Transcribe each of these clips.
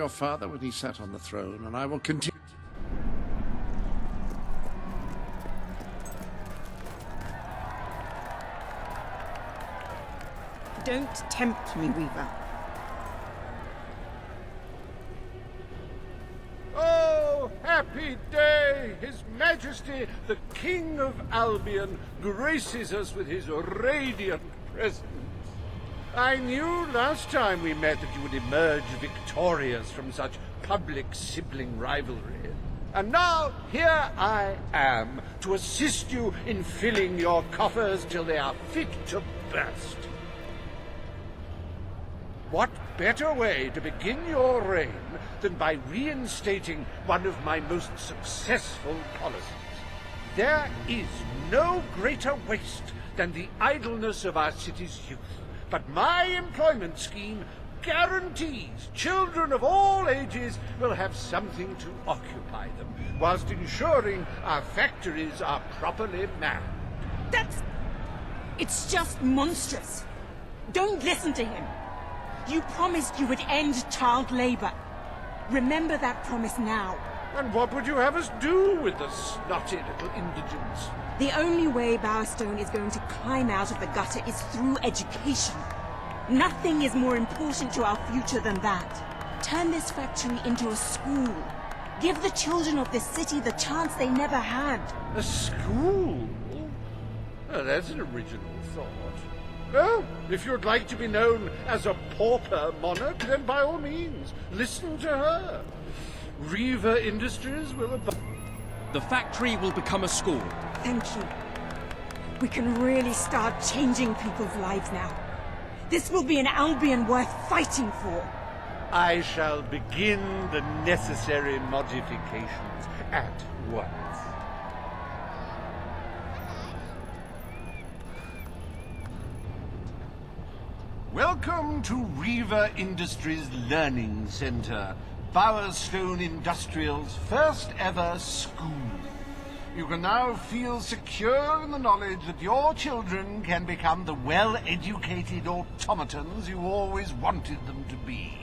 your father when he sat on the throne, and I will continue. Don't tempt me, Weaver. Oh, happy day! His Majesty, the King of Albion, graces us with his radiant presence. I knew last time we met that you would emerge victorious from such public sibling rivalry. And now, here I am, to assist you in filling your coffers till they are fit to burst. What better way to begin your reign than by reinstating one of my most successful policies? There is no greater waste than the idleness of our city's youth, but my employment scheme guarantees children of all ages will have something to occupy them, whilst ensuring our factories are properly manned. It's just monstrous. Don't listen to him. You promised you would end child labor. Remember that promise now. And what would you have us do with the snotty little indigents? The only way Bowerstone is going to climb out of the gutter is through education. Nothing is more important to our future than that. Turn this factory into a school. Give the children of this city the chance they never had. A school? Oh, that's an original thought. Well, if you'd like to be known as a pauper monarch, then by all means, listen to her. Reaver Industries will The factory will become a school. Thank you. We can really start changing people's lives now. This will be an Albion worth fighting for. I shall begin the necessary modifications at once. Welcome to Reaver Industries Learning Center, Bowerstone Industrial's first ever school. You can now feel secure in the knowledge that your children can become the well-educated automatons you always wanted them to be.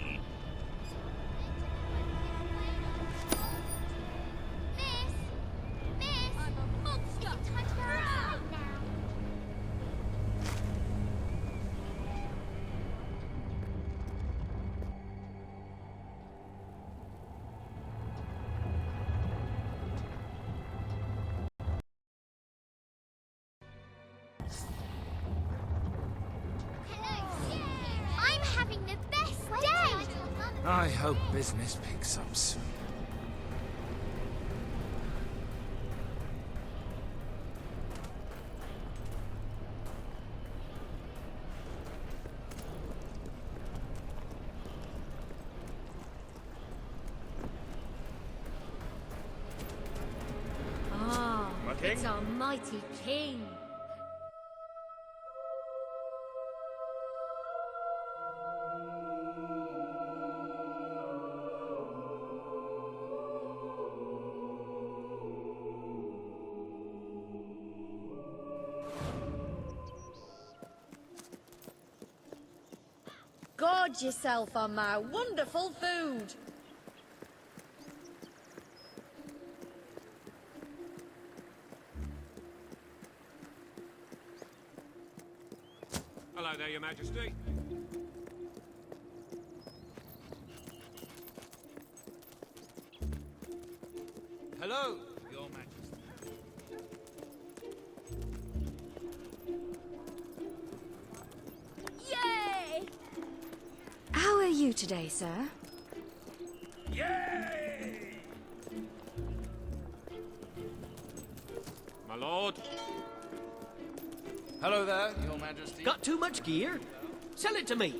I'm having the best day! I hope business picks up soon. Ah, it's our mighty king. Gorge yourself on my wonderful food. Hello there, Your Majesty. Hello, Your Majesty. Yay! How are you today, sir? Yay! My lord. Hello there, Your Majesty. Got too much gear? Sell it to me.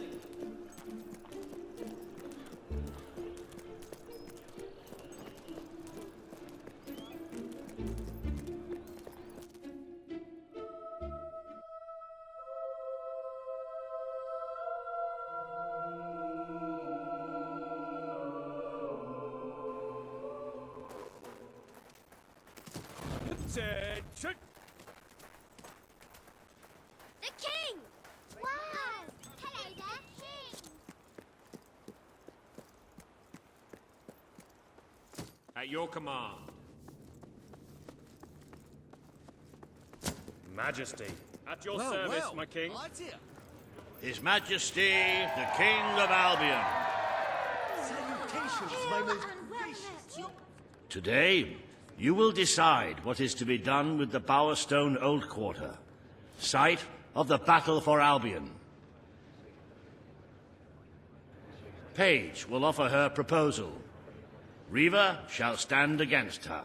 Attention! The king! Wow! Hello there, king! At your command. Majesty. At your service, my king. His Majesty, the King of Albion. Salutations, my most gracious. Today, you will decide what is to be done with the Bowerstone Old Quarter, site of the battle for Albion. Paige will offer her proposal. Reva shall stand against her.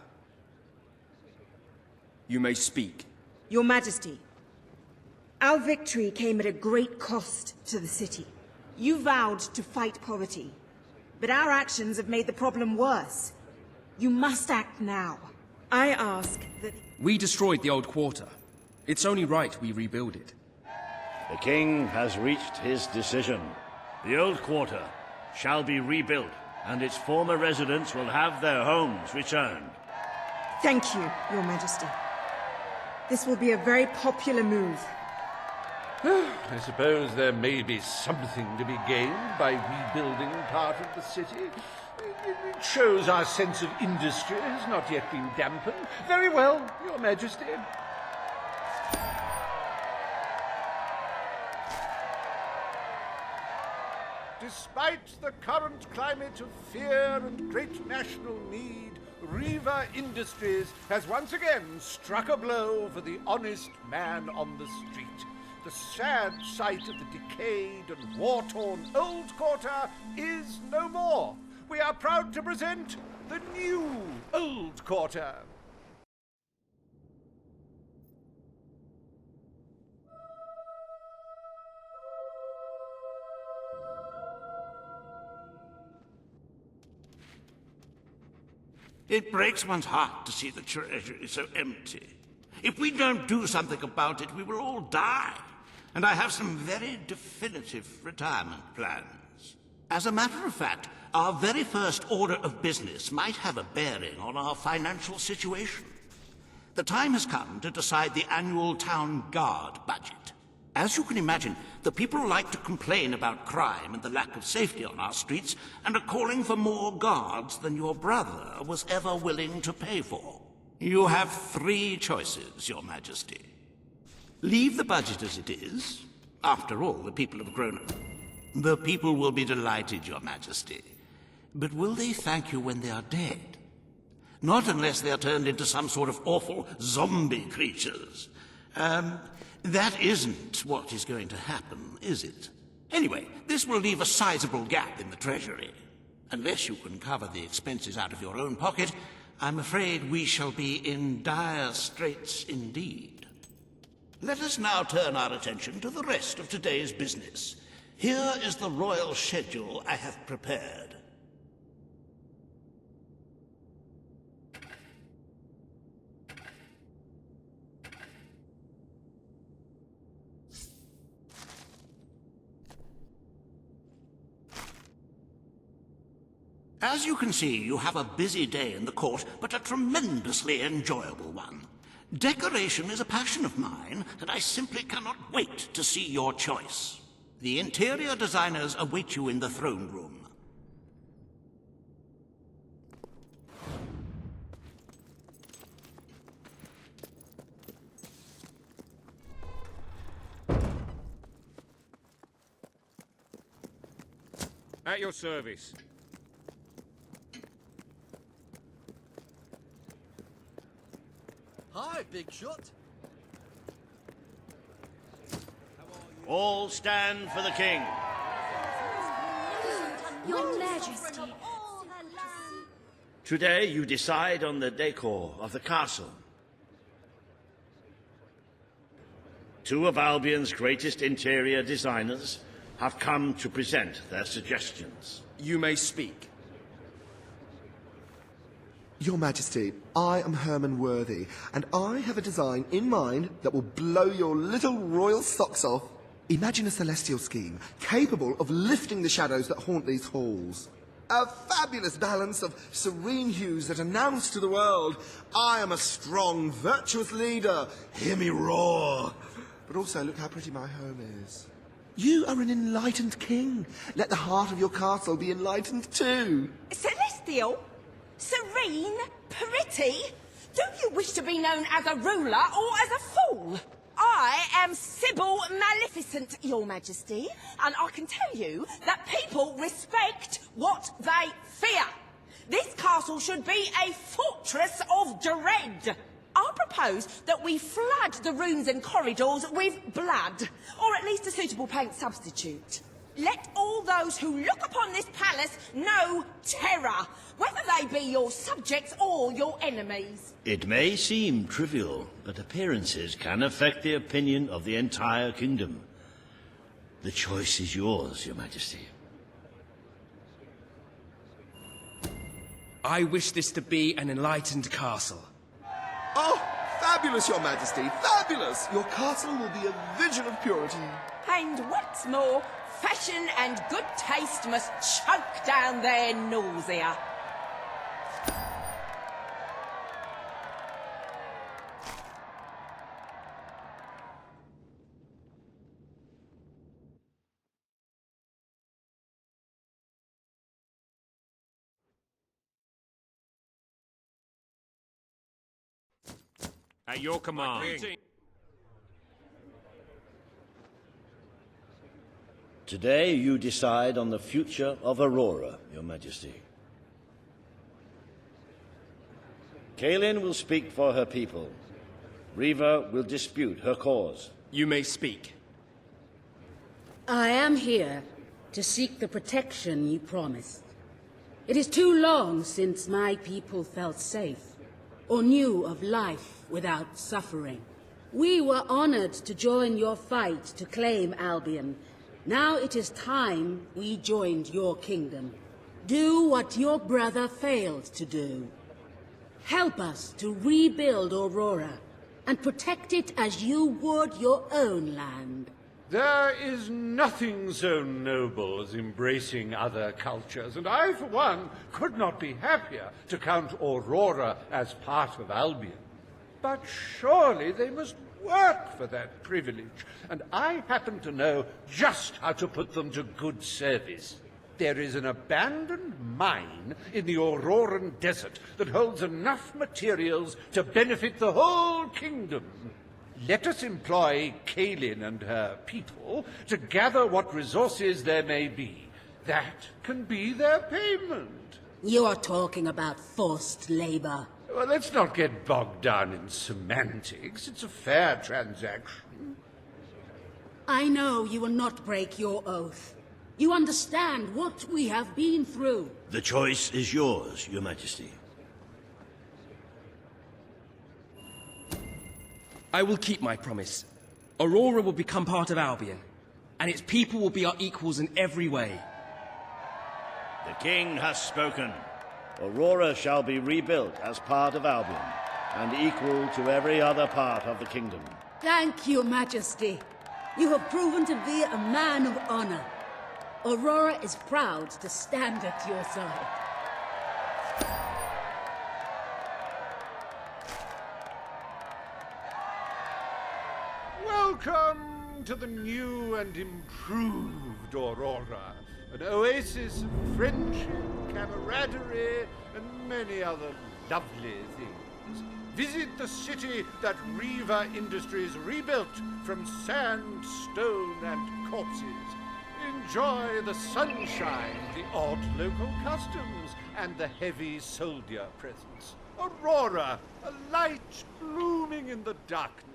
You may speak. Your Majesty, our victory came at a great cost to the city. You vowed to fight poverty, but our actions have made the problem worse. You must act now. I ask that... We destroyed the old quarter. It's only right we rebuild it. The king has reached his decision. The Old Quarter shall be rebuilt, and its former residents will have their homes returned. Thank you, Your Majesty. This will be a very popular move. I suppose there may be something to be gained by rebuilding part of the city. It shows our sense of industry has not yet been dampened. Very well, Your Majesty. Despite the current climate of fear and great national need, Reva Industries has once again struck a blow for the honest man on the street. The sad sight of the decayed and war-torn Old Quarter is no more. We are proud to present the new Old Quarter. It breaks one's heart to see the treasury so empty. If we don't do something about it, we will all die. And I have some very definitive retirement plans. As a matter of fact, our very first order of business might have a bearing on our financial situation. The time has come to decide the annual town guard budget. As you can imagine, the people like to complain about crime and the lack of safety on our streets, and are calling for more guards than your brother was ever willing to pay for. You have 3 choices, Your Majesty. Leave the budget as it is. After all, the people have grown up. The people will be delighted, Your Majesty. But will they thank you when they are dead? Not unless they are turned into some sort of awful zombie creatures. That isn't what is going to happen, is it? Anyway, this will leave a sizable gap in the treasury. Unless you can cover the expenses out of your own pocket, I'm afraid we shall be in dire straits indeed. Let us now turn our attention to the rest of today's business. Here is the royal schedule I have prepared. As you can see, you have a busy day in the court, but a tremendously enjoyable one. Decoration is a passion of mine, and I simply cannot wait to see your choice. The interior designers await you in the throne room. At your service. Hi, big shot. All stand for the king. Your Majesty. Today you decide on the decor of the castle. 2 of Albion's greatest interior designers have come to present their suggestions. You may speak. Your Majesty, I am Herman Worthy, and I have a design in mind that will blow your little royal socks off. Imagine a celestial scheme capable of lifting the shadows that haunt these halls. A fabulous balance of serene hues that announce to the world, I am a strong, virtuous leader. Hear me roar. But also, look how pretty my home is. You are an enlightened king. Let the heart of your castle be enlightened too. Celestial? Serene? Pretty? Do you wish to be known as a ruler or as a fool? I am Sybil Maleficent, Your Majesty, and I can tell you that people respect what they fear. This castle should be a fortress of dread. I propose that we flood the rooms and corridors with blood, or at least a suitable paint substitute. Let all those who look upon this palace know terror, whether they be your subjects or your enemies. It may seem trivial, but appearances can affect the opinion of the entire kingdom. The choice is yours, Your Majesty. I wish this to be an enlightened castle. Oh, fabulous, Your Majesty, fabulous! Your castle will be a vision of purity. And what's more, fashion and good taste must choke down their nausea. At your command. Today you decide on the future of Aurora, Your Majesty. Kaelin will speak for her people. Reva will dispute her cause. You may speak. I am here to seek the protection you promised. It is too long since my people felt safe, or knew of life without suffering. We were honored to join your fight to claim Albion. Now it is time we joined your kingdom. Do what your brother failed to do. Help us to rebuild Aurora and protect it as you would your own land. There is nothing so noble as embracing other cultures, and I, for one, could not be happier to count Aurora as part of Albion. But surely they must work for that privilege, and I happen to know just how to put them to good service. There is an abandoned mine in the Auroran desert that holds enough materials to benefit the whole kingdom. Let us employ Kaelin and her people to gather what resources there may be. That can be their payment. You are talking about forced labor. Well, let's not get bogged down in semantics. It's a fair transaction. I know you will not break your oath. You understand what we have been through. The choice is yours, Your Majesty. I will keep my promise. Aurora will become part of Albion, and its people will be our equals in every way. The king has spoken. Aurora shall be rebuilt as part of Albion, and equal to every other part of the kingdom. Thank you, Majesty. You have proven to be a man of honor. Aurora is proud to stand at your side. Welcome to the new and improved Aurora, an oasis of friendship, camaraderie, and many other lovely things. Visit the city that Reva Industries rebuilt from sand, stone, and corpses. Enjoy the sunshine, the odd local customs, and the heavy soldier presence. Aurora, a light blooming in the darkness.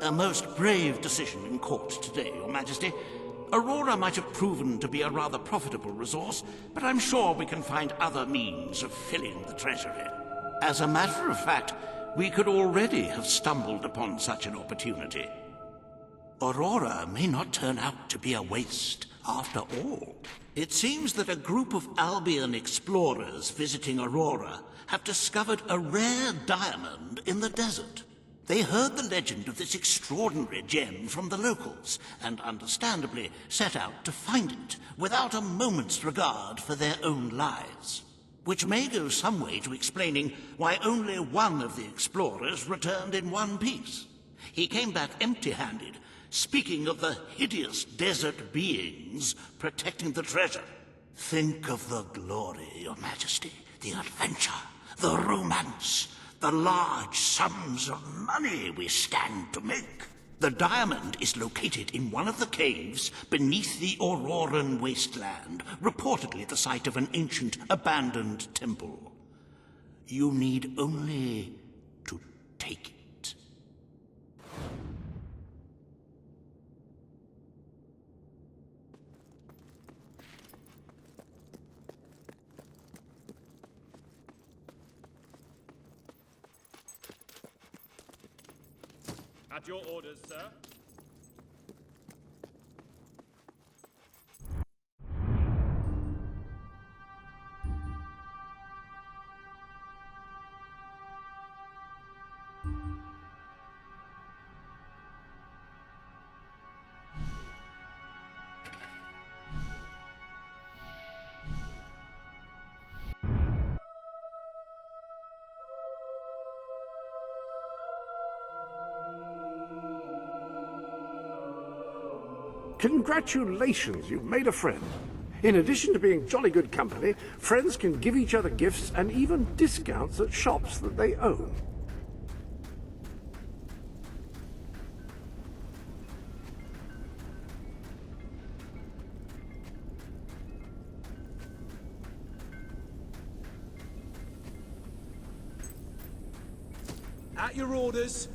A most brave decision in court today, Your Majesty. Aurora might have proven to be a rather profitable resource, but I'm sure we can find other means of filling the treasury. As a matter of fact, we could already have stumbled upon such an opportunity. Aurora may not turn out to be a waste after all. It seems that a group of Albion explorers visiting Aurora have discovered a rare diamond in the desert. They heard the legend of this extraordinary gem from the locals, and understandably set out to find it, without a moment's regard for their own lives. Which may go some way to explaining why only one of the explorers returned in one piece. He came back empty-handed, Speaking of the hideous desert beings protecting the treasure, think of the glory, Your Majesty, the adventure, the romance, the large sums of money we stand to make. The diamond is located in one of the caves beneath the Auroran wasteland, reportedly the site of an ancient, abandoned temple. You need only to take it. At your orders, sir. Congratulations, you've made a friend. In addition to being jolly good company, friends can give each other gifts and even discounts at shops that they own. At your orders.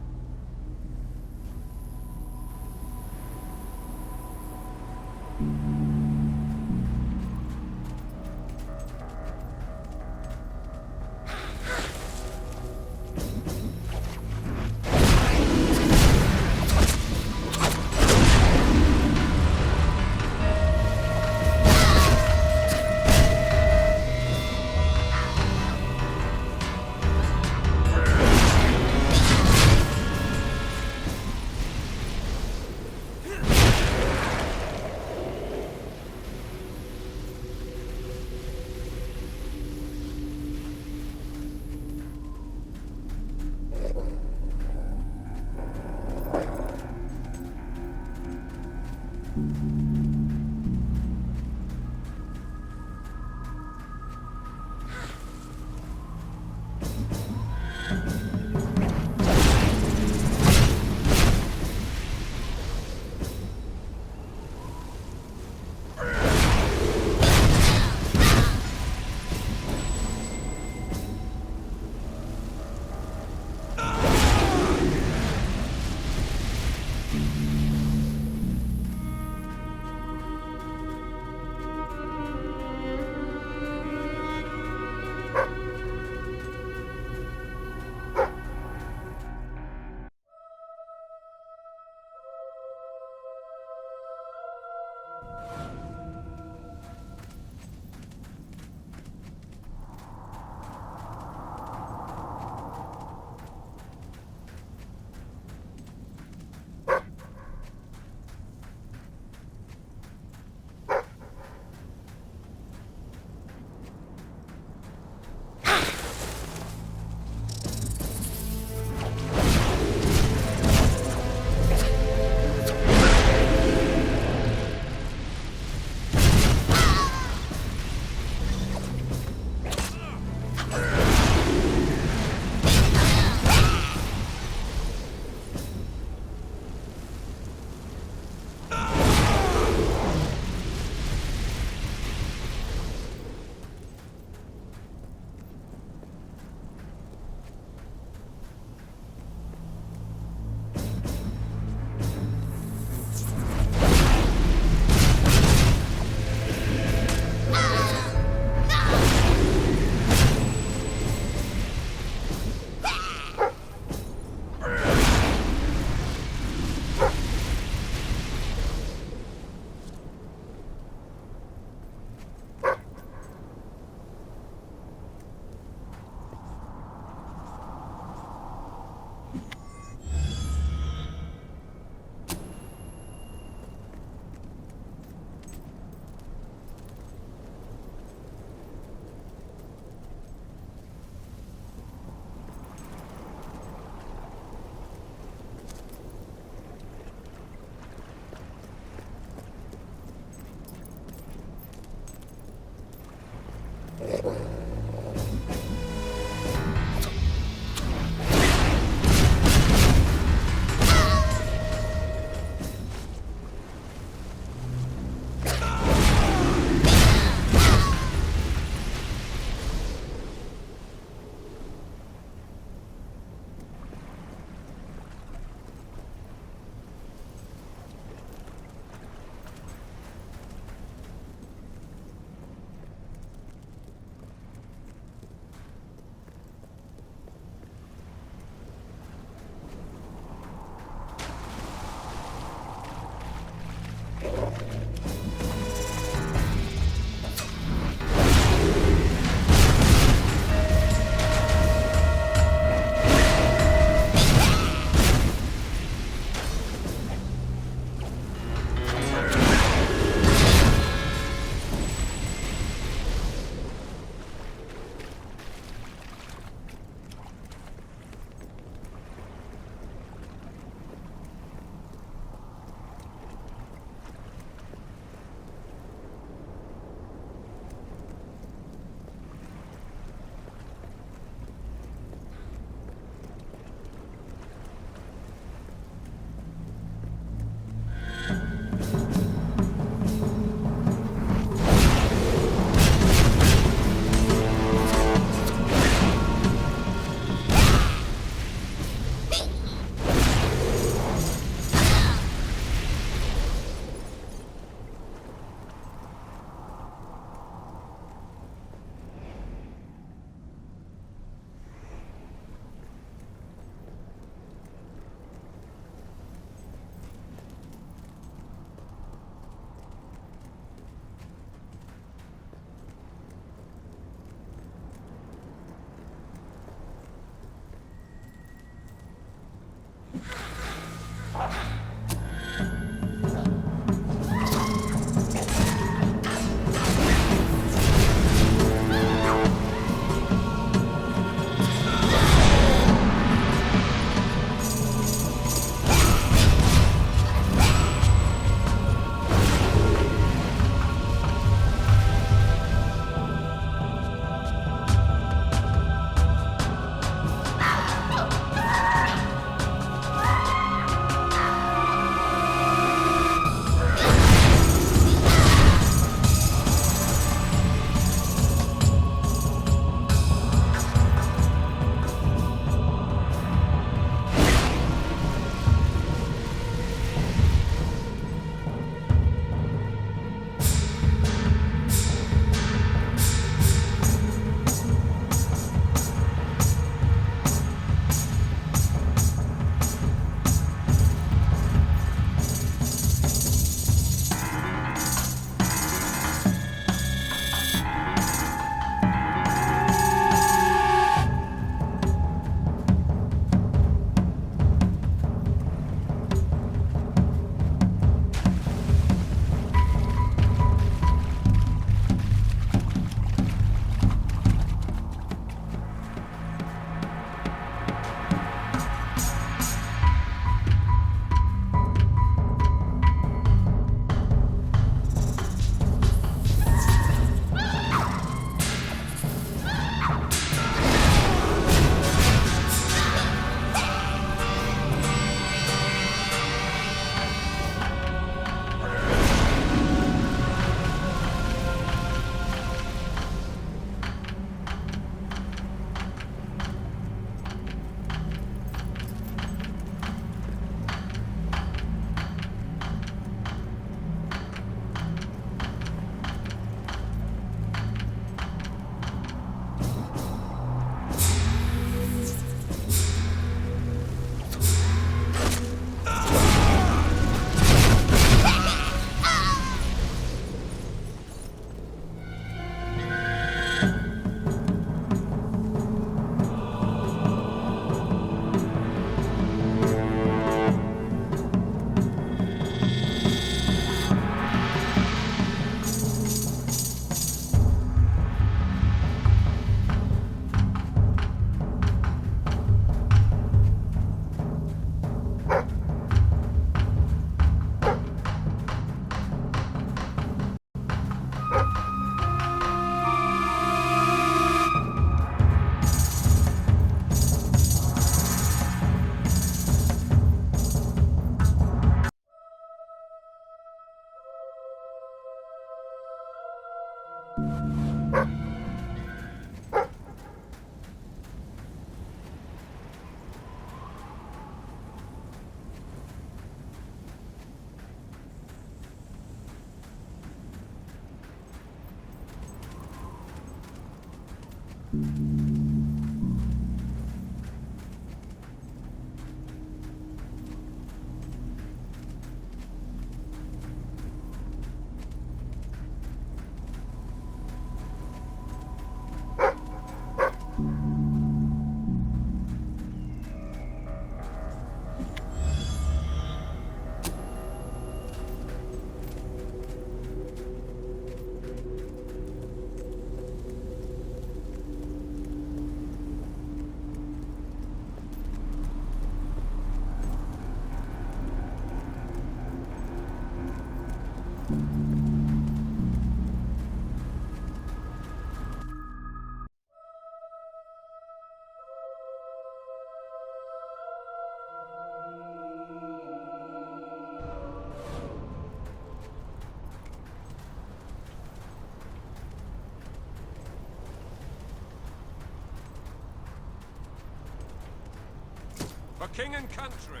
For king and country.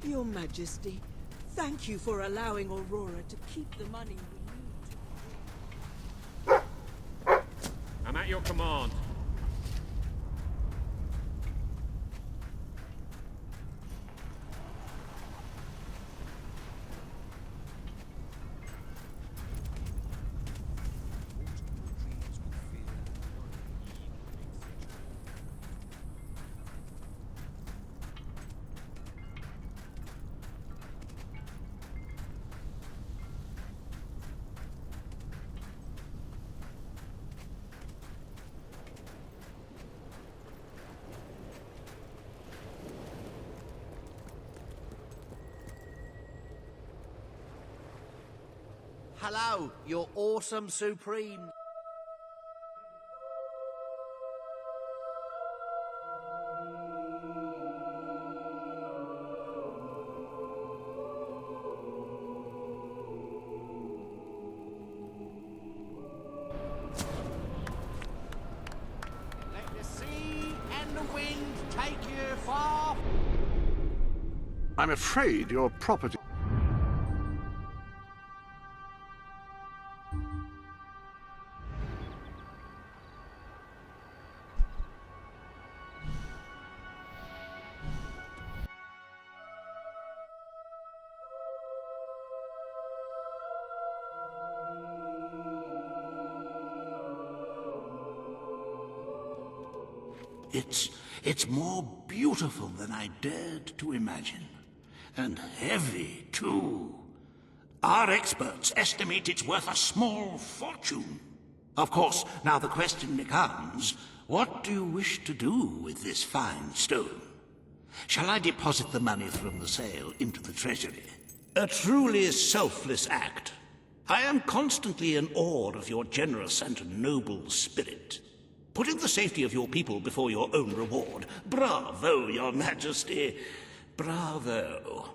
Your Majesty, thank you for allowing Aurora to keep the money we need. I'm at your command. Hello, your awesome supreme. Let the sea and the wind take you far. I'm afraid your property... It's more beautiful than I dared to imagine. And heavy, too. Our experts estimate it's worth a small fortune. Of course, now the question becomes, what do you wish to do with this fine stone? Shall I deposit the money from the sale into the treasury? A truly selfless act. I am constantly in awe of your generous and noble spirit. Putting the safety of your people before your own reward. Bravo, Your Majesty. Bravo.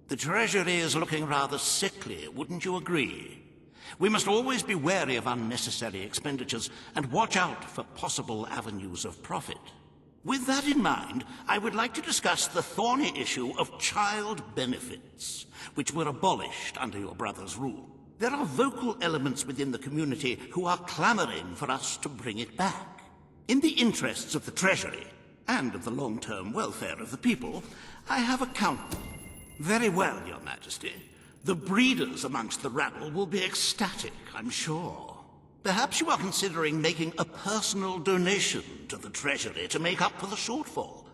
The Treasury is looking rather sickly, wouldn't you agree? We must always be wary of unnecessary expenditures and watch out for possible avenues of profit. With that in mind, I would like to discuss the thorny issue of child benefits, which were abolished under your brother's rule. There are vocal elements within the community who are clamoring for us to bring it back. In the interests of the Treasury, and of the long-term welfare of the people, I have a counter. Very well, Your Majesty. The breeders amongst the rabble will be ecstatic, I'm sure. Perhaps you are considering making a personal donation to the Treasury to make up for the shortfall.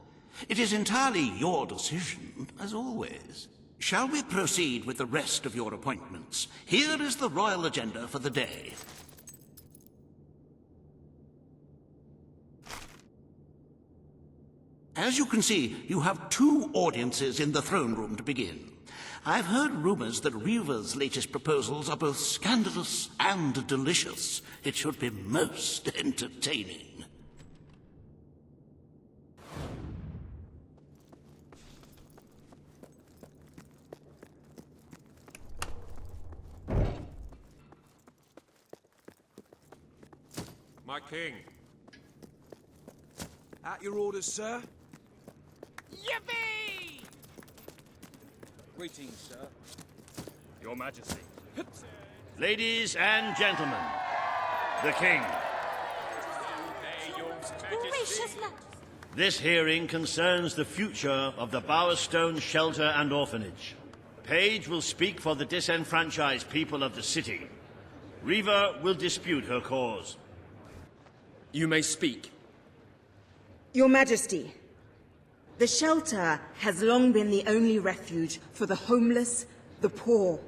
It is entirely your decision, as always. Shall we proceed with the rest of your appointments? Here is the royal agenda for the day. As you can see, you have 2 audiences in the throne room to begin. I've heard rumors that Reaver's latest proposals are both scandalous and delicious. It should be most entertaining. My king. At your orders, sir. Yippee! Greetings, sir. Your Majesty. Ladies and gentlemen, the King. This hearing concerns the future of the Bowerstone Shelter and Orphanage. Paige will speak for the disenfranchised people of the city. Reaver will dispute her cause. You may speak. Your Majesty, the shelter has long been the only refuge for the homeless, the poor,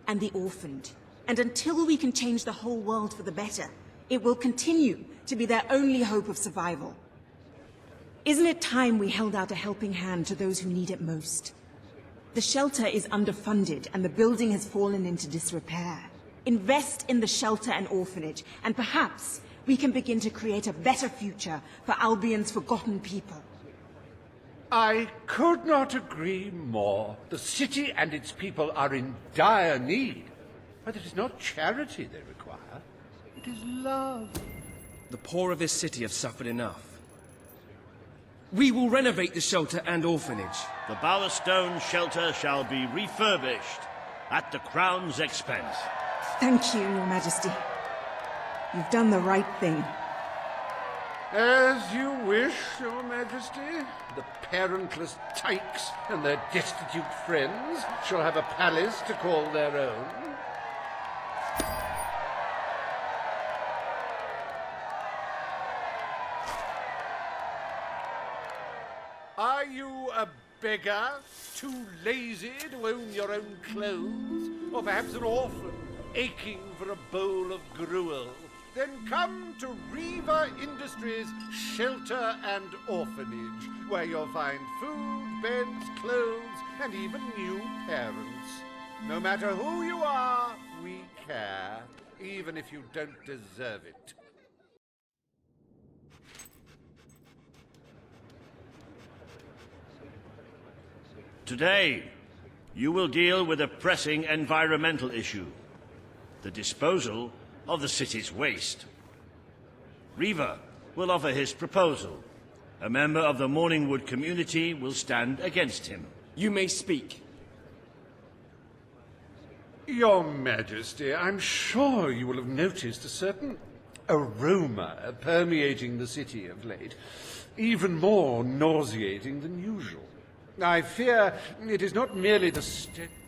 and the orphaned. And until we can change the whole world for the better, it will continue to be their only hope of survival. Isn't it time we held out a helping hand to those who need it most? The shelter is underfunded and the building has fallen into disrepair. Invest in the shelter and orphanage, and perhaps we can begin to create a better future for Albion's forgotten people. I could not agree more. The city and its people are in dire need. But it is not charity they require. It is love. The poor of this city have suffered enough. We will renovate the shelter and orphanage. The Bowerstone Shelter shall be refurbished at the Crown's expense. Thank you, Your Majesty. You've done the right thing. As you wish, Your Majesty. The parentless tykes and their destitute friends shall have a palace to call their own. Are you a beggar, too lazy to own your own clothes? Or perhaps an orphan, aching for a bowl of gruel? Then come to Reaver Industries Shelter and Orphanage, where you'll find food, beds, clothes, and even new parents. No matter who you are, we care, even if you don't deserve it. Today, you will deal with a pressing environmental issue: the disposal of the city's waste. Reaver will offer his proposal. A member of the Morningwood community will stand against him. You may speak. Your Majesty, I'm sure you will have noticed a certain aroma permeating the city of late, even more nauseating than usual. I fear it is not merely the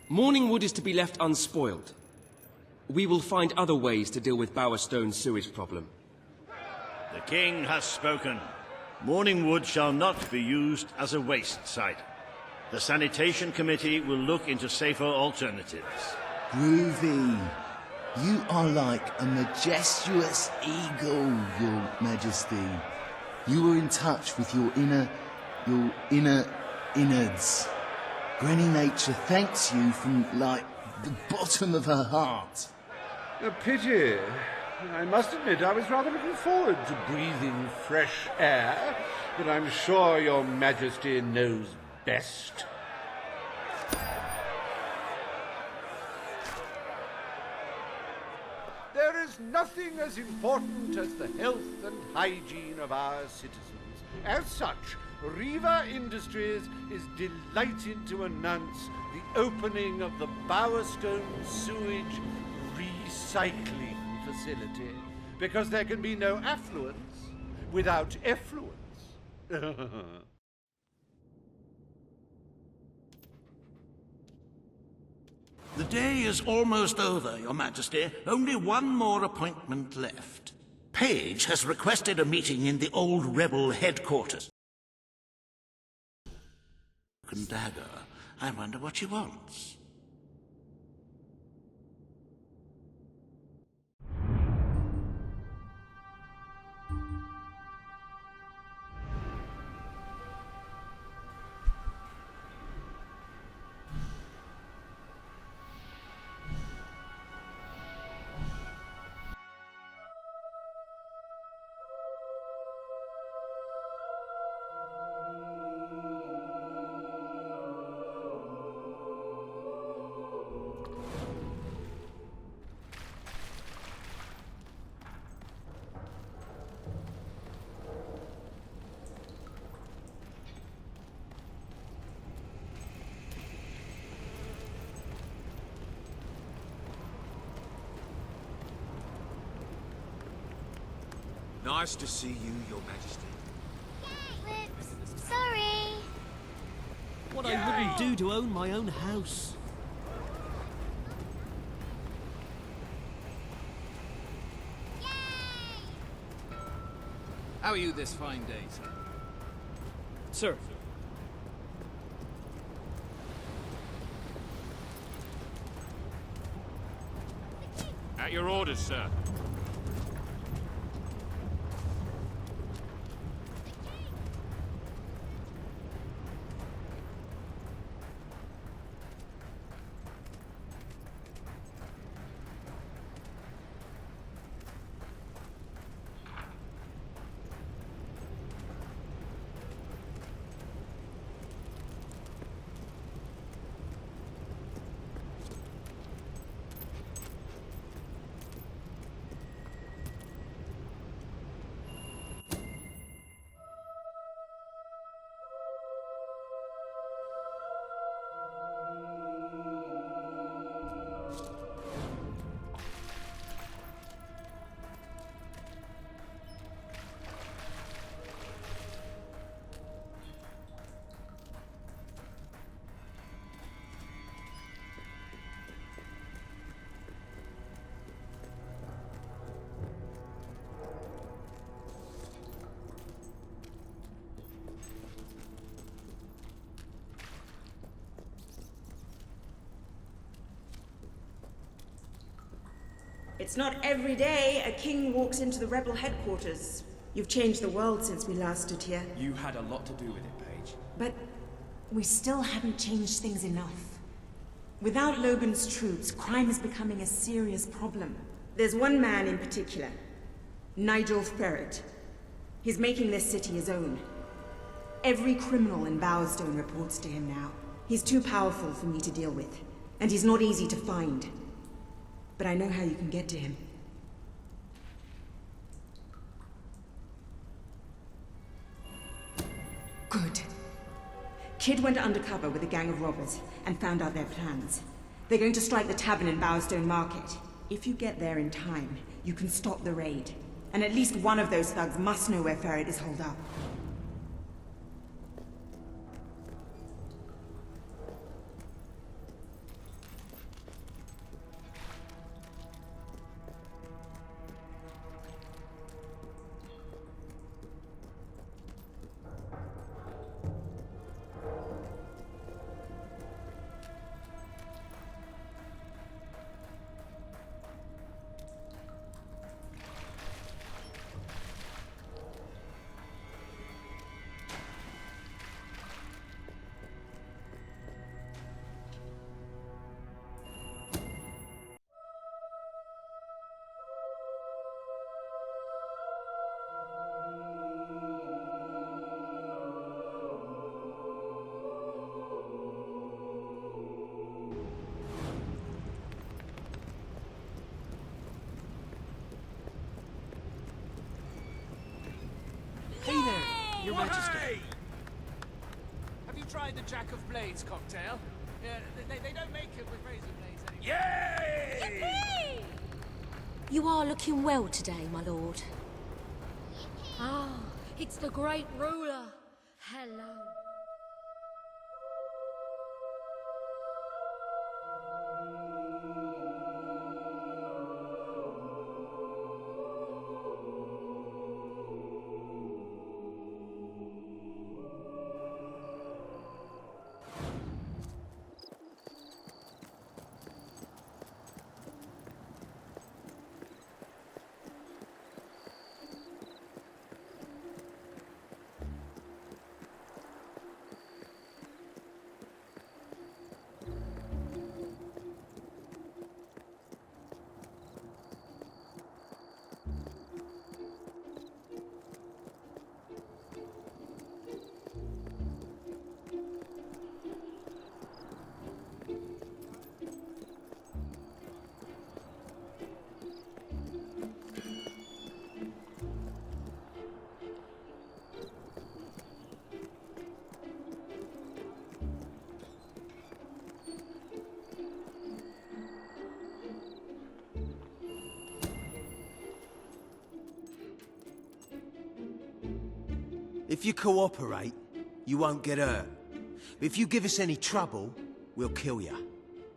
Morningwood is to be left unspoiled. We will find other ways to deal with Bowerstone's sewage problem. The King has spoken. Morningwood shall not be used as a waste site. The Sanitation Committee will look into safer alternatives. Groovy. You are like a majestuous eagle, Your Majesty. You are in touch with your inner innards. Granny Nature thanks you from, like, the bottom of her heart. A pity. I must admit I was rather looking forward to breathing fresh air, but I'm sure Your Majesty knows best. There is nothing as important as the health and hygiene of our citizens. As such, Reaver Industries is delighted to announce the opening of the Bowerstone Sewage Recycling Facility, because there can be no affluence without effluence. The day is almost over, Your Majesty. Only one more appointment left. Paige has requested a meeting in the old rebel headquarters. Dagger. I wonder what she wants. Nice to see you, Your Majesty. Whoops. Sorry. What I wouldn't do to own my own house. How are you this fine day, sir? Sir, At your orders, sir. It's not every day a king walks into the rebel headquarters. You've changed the world since we last stood here. you had a lot to do with it, Paige. But we still haven't changed things enough. Without Logan's troops, crime is becoming a serious problem. There's one man in particular, Nigel Ferret. He's making this city his own. Every criminal in Bowerstone reports to him now. He's too powerful for me to deal with, and he's not easy to find. But I know how you can get to him. Good. Kid went undercover with a gang of robbers and found out their plans. They're going to strike the tavern in Bowerstone Market. If you get there in time, you can stop the raid. And at least one of those thugs must know where Ferret is holed up. Hey there, Your Majesty. Have you tried the Jack of Blades cocktail? Yeah, they don't make it with razor blades anymore. Yay! You are looking well today, my lord. Ah, it's the great ruler. Hello. If you cooperate, you won't get hurt. But if you give us any trouble, we'll kill you.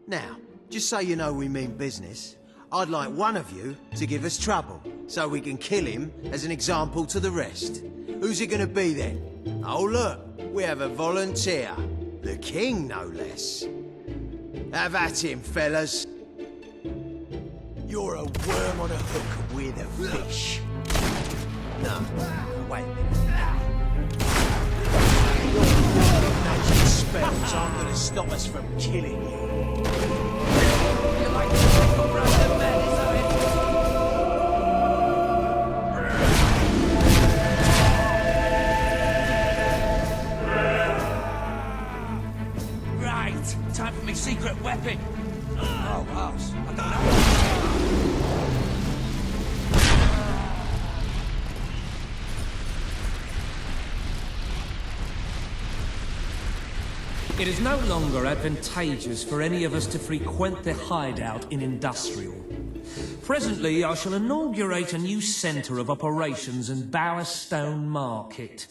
Now, just so you know we mean business, I'd like one of you to give us trouble, so we can kill him as an example to the rest. Who's it gonna be then? Oh look, we have a volunteer. The king, no less. Have at him, fellas. You're a worm on a hook, we're the fish. No, wait a minute. Your magic spells aren't gonna stop us from killing you. You're like the man, Right, time for me secret weapon. Oh, wow. I got it. It is no longer advantageous for any of us to frequent the hideout in Industrial. Presently, I shall inaugurate a new centre of operations in Bowerstone Market.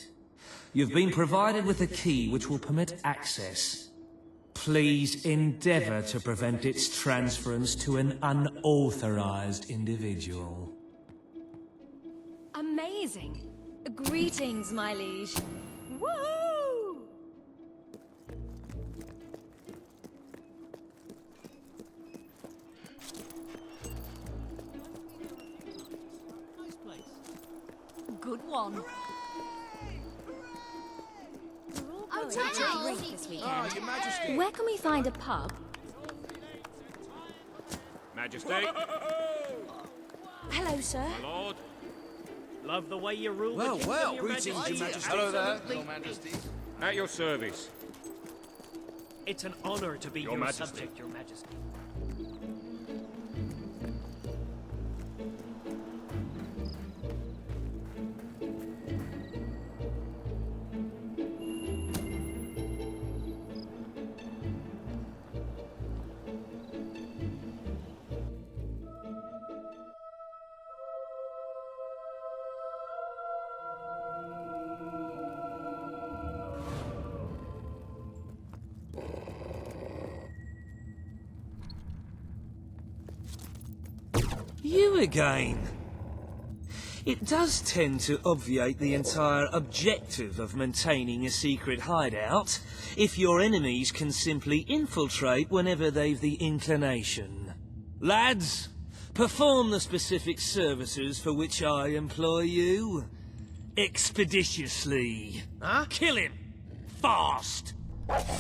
You've been provided with a key which will permit access. Please endeavour to prevent its transference to an unauthorised individual. Amazing. Greetings, my liege. Woohoo! Good one. Oh, Going to a drink this weekend. Your Majesty. Where can we find a pub? Majesty. Hello, sir. My lord. Love the way you rule Well, the well, kingdom, Your greetings, Majesty. Your Majesty. Hello there, Your Majesty. At your service. It's an honour to be Your your Majesty. subject, Your Majesty. You again. It does tend to obviate the entire objective of maintaining a secret hideout, if your enemies can simply infiltrate whenever they've the inclination. Lads, perform the specific services for which I employ you. Expeditiously. Huh? Kill him. Fast.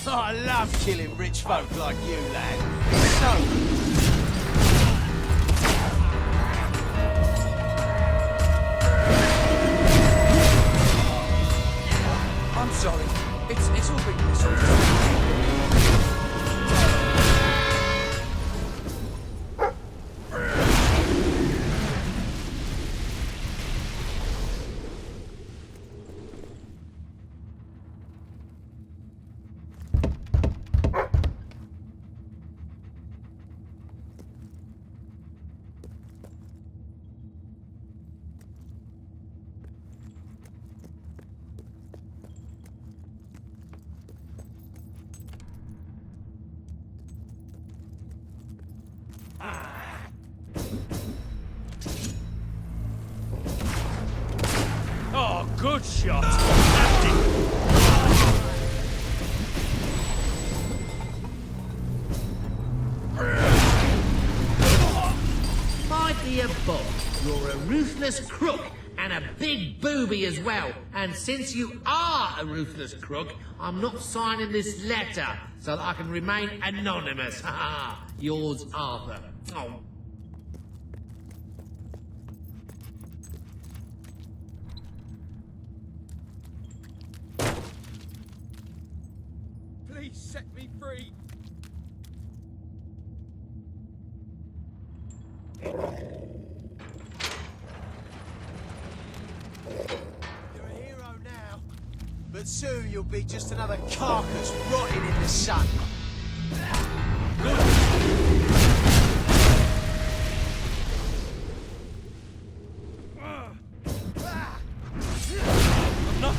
I love killing rich folk like you, lad. I'm sorry. It's all been misunderstood. Oh, good shot. My dear Bob, you're a ruthless crook and a big booby as well. And since you are a ruthless crook, I'm not signing this letter so that I can remain anonymous. Yours, Arthur. Oh. Please set me free. You're a hero now, but soon you'll be just another carcass rotting in the sun. I'm not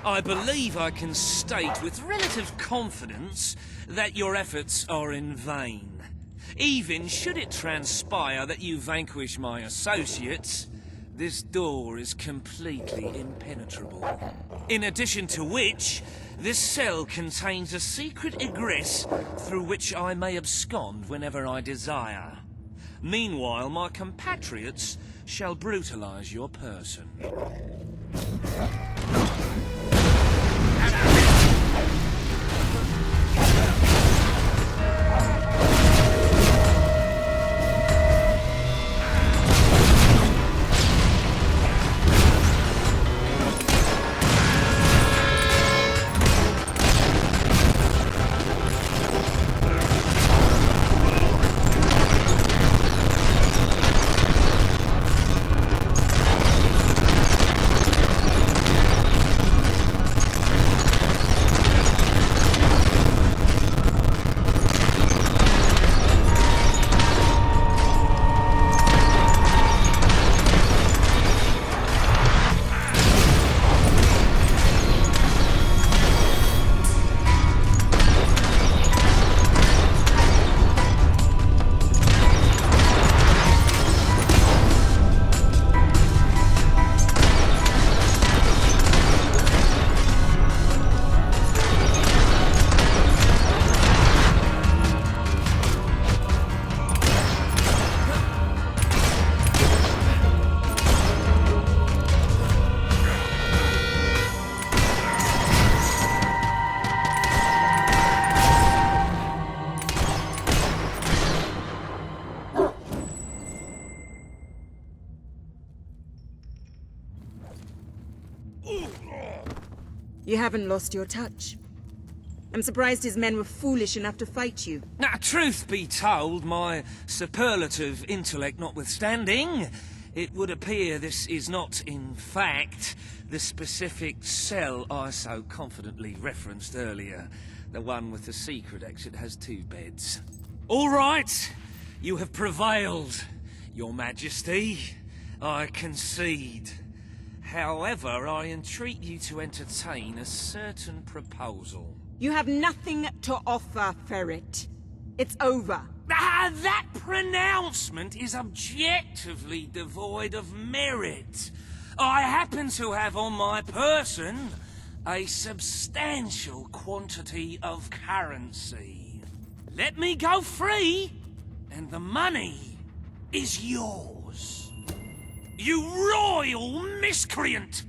I believe I can state with relative confidence that your efforts are in vain. Even should it transpire that you vanquish my associates, this door is completely impenetrable. In addition to which, this cell contains a secret egress through which I may abscond whenever I desire. Meanwhile, my compatriots shall brutalize your person. You haven't lost your touch. I'm surprised his men were foolish enough to fight you. Now, truth be told, my superlative intellect notwithstanding, it would appear this is not, in fact, the specific cell I so confidently referenced earlier. The one with the secret exit has 2 beds. All right, you have prevailed, Your Majesty. I concede. However, I entreat you to entertain a certain proposal. You have nothing to offer, Ferret. It's over. That pronouncement is objectively devoid of merit. I happen to have on my person a substantial quantity of currency. Let me go free, and the money is yours. You royal miscreant!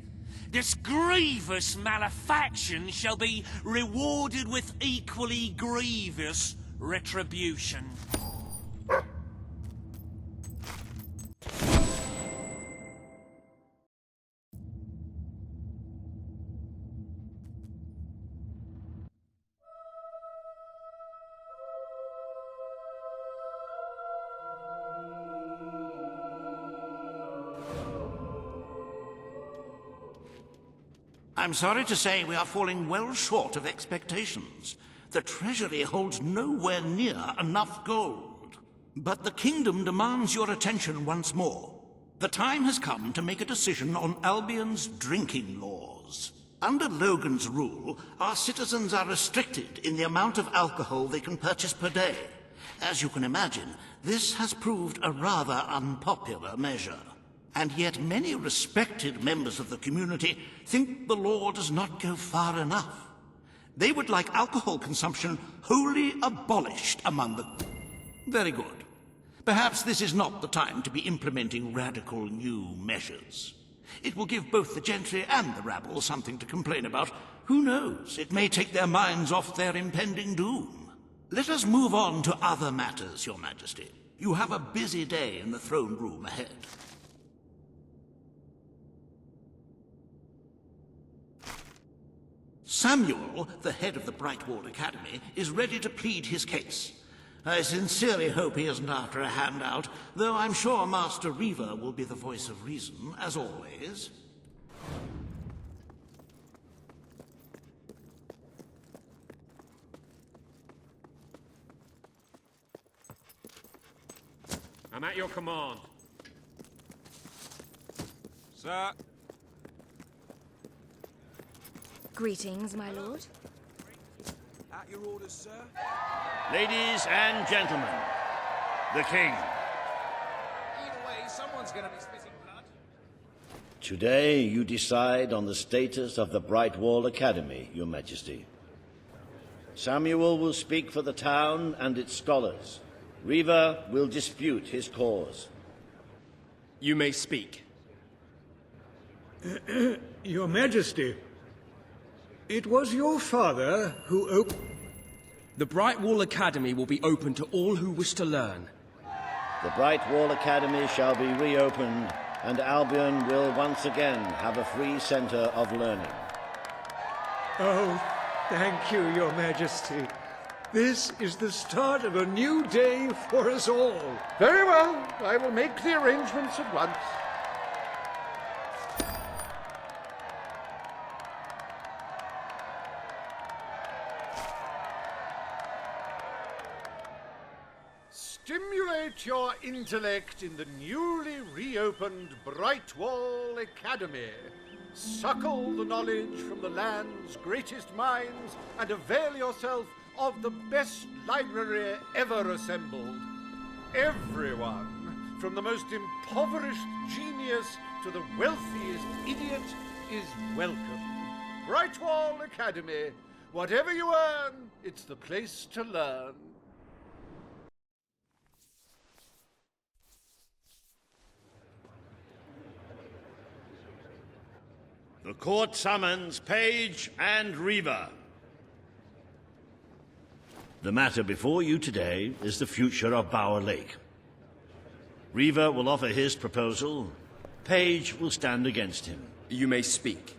This grievous malefaction shall be rewarded with equally grievous retribution. I'm sorry to say we are falling well short of expectations. The treasury holds nowhere near enough gold. But the kingdom demands your attention once more. The time has come to make a decision on Albion's drinking laws. Under Logan's rule, our citizens are restricted in the amount of alcohol they can purchase per day. As you can imagine, this has proved a rather unpopular measure. And yet many respected members of the community think the law does not go far enough. They would like alcohol consumption wholly abolished among the... Very good. Perhaps this is not the time to be implementing radical new measures. It will give both the gentry and the rabble something to complain about. Who knows? It may take their minds off their impending doom. Let us move on to other matters, Your Majesty. You have a busy day in the throne room ahead. Samuel, the head of the Brightwall Academy, is ready to plead his case. I sincerely hope he isn't after a handout, though I'm sure Master Reaver will be the voice of reason, as always. I'm at your command. Sir. Greetings, my lord. At your orders, sir. Ladies and gentlemen, the King. Either way, someone's gonna be spitting blood. Today you decide on the status of the Brightwall Academy, Your Majesty. Samuel will speak for the town and its scholars. Riva will dispute his cause. You may speak. Your Majesty, it was your father who opened... The Brightwall Academy will be open to all who wish to learn. The Brightwall Academy shall be reopened, and Albion will once again have a free centre of learning. Oh, thank you, Your Majesty. This is the start of a new day for us all. Very well. I will make the arrangements at once. Stimulate your intellect in the newly reopened Brightwall Academy. Suckle the knowledge from the land's greatest minds and avail yourself of the best library ever assembled. Everyone, from the most impoverished genius to the wealthiest idiot, is welcome. Brightwall Academy. Whatever you earn, it's the place to learn. The court summons Page and Riva. The matter before you today is the future of Bower Lake. Riva will offer his proposal. Page will stand against him. You may speak.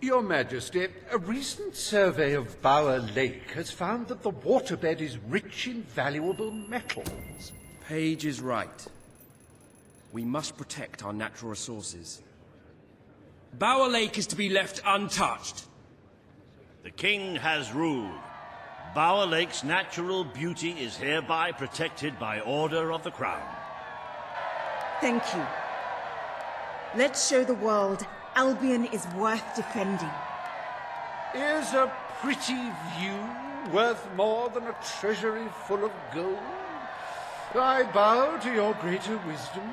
Your Majesty, a recent survey of Bower Lake has found that the waterbed is rich in valuable metals. Page is right. We must protect our natural resources. Bower Lake is to be left untouched. The King has ruled. Bower Lake's natural beauty is hereby protected by order of the Crown. Thank you. Let's show the world Albion is worth defending. Is a pretty view worth more than a treasury full of gold? I bow to your greater wisdom.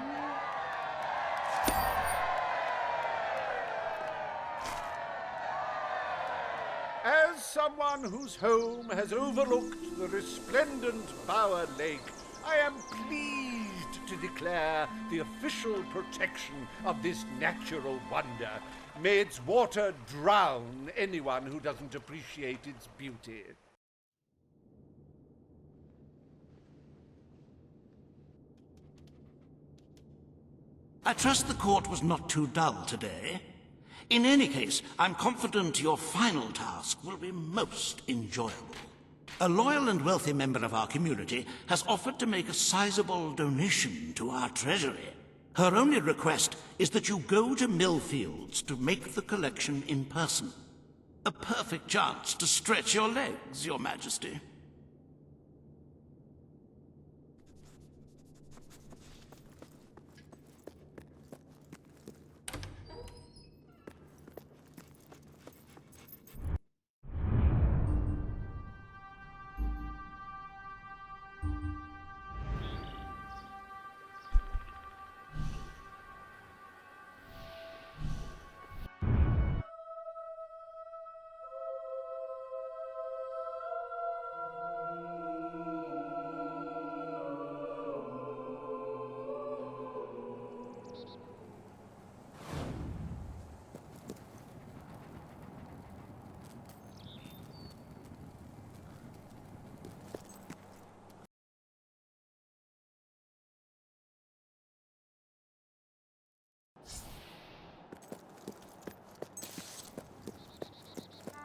As someone whose home has overlooked the resplendent Bower Lake, I am pleased to declare the official protection of this natural wonder. May its water drown anyone who doesn't appreciate its beauty. I trust the court was not too dull today. In any case, I'm confident your final task will be most enjoyable. A loyal and wealthy member of our community has offered to make a sizable donation to our treasury. Her only request is that you go to Millfields to make the collection in person. A perfect chance to stretch your legs, Your Majesty.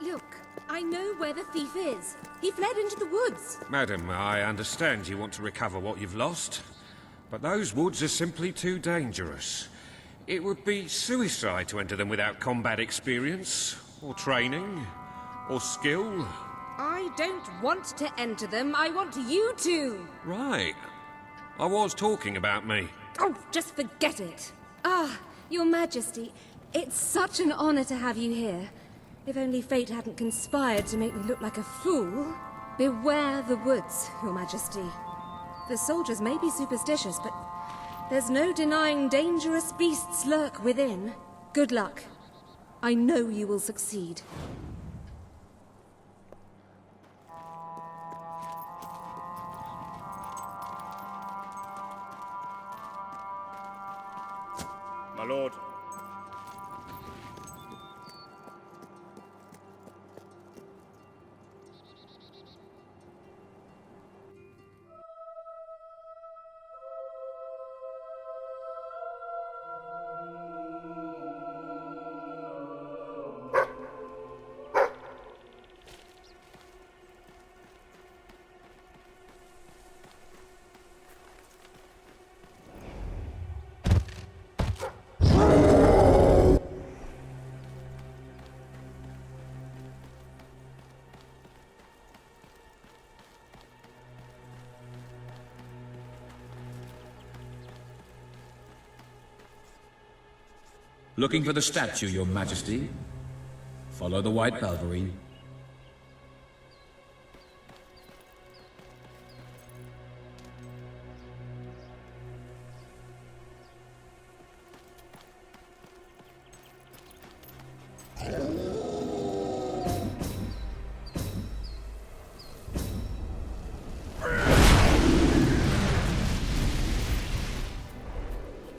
Look, I know where the thief is. He fled into the woods. Madam, I understand you want to recover what you've lost, but those woods are simply too dangerous. It would be suicide to enter them without combat experience, or training, or skill. I don't want to enter them. I want you to. Right. I was talking about me. Oh, just forget it. Your Majesty, it's such an honor to have you here. If only fate hadn't conspired to make me look like a fool. Beware the woods, Your Majesty. The soldiers may be superstitious, but there's no denying dangerous beasts lurk within. Good luck. I know you will succeed. My lord. Looking for the statue, Your Majesty? Follow the White Balverine.